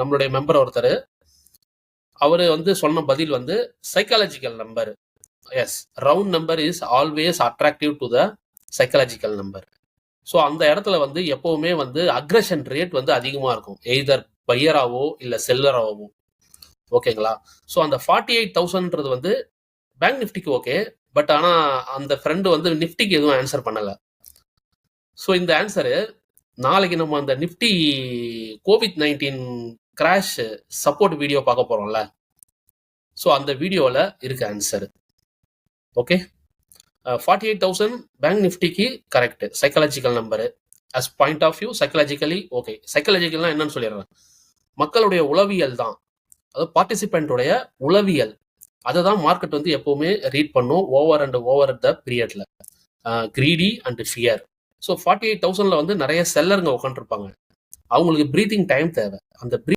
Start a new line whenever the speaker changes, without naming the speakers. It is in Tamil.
நம்மளுடைய மெம்பர் ஒருத்தர் அவரு வந்து சொன்ன பதில் வந்து psychological number. Yes, round number is always attractive to the psychological number. So அந்த இடத்துல வந்து எப்பவுமே வந்து அக்ரஷன் ரேட் வந்து அதிகமாக இருக்கும், எய்தர் பையராவோ இல்லை செல்லராவோ. ஓகேங்களா? ஸோ அந்த 48,000ன்றது வந்து பேங்க் நிஃப்டிக்கு ஓகே, பட் ஆனால் அந்த ஃப்ரெண்டு வந்து நிஃப்டிக்கு எதுவும் ஆன்சர் பண்ணலை. ஸோ இந்த ஆன்சரு நாளைக்கு நம்ம அந்த Nifty COVID-19 crash support video பார்க்க போகிறோம்ல, ஸோ அந்த வீடியோவில் இருக்கு ஆன்சர். ஓகே, 48,000 பேங்க் நிஃப்டிக்கு correct psychological number. As point of view psychologically okay. சைக்காலஜிக்கல்னா என்னன்னு சொல்லிடுறேன், மக்களுடைய உளவியல் தான், அதாவது பார்ட்டிசிபென்ட்டுடைய உளவியல், அதை தான் மார்க்கெட் வந்து எப்பவுமே ரீட் பண்ணும் ஓவர் அண்ட் ஓவர் த பீரியட்ல, கிரீடி அண்ட் ஃபியர். ஸோ 48,000ல வந்து நிறைய செல்லருங்க உட்காந்துருப்பாங்க, அவங்களுக்கு ப்ரீத்திங் டைம் தேவை. அந்த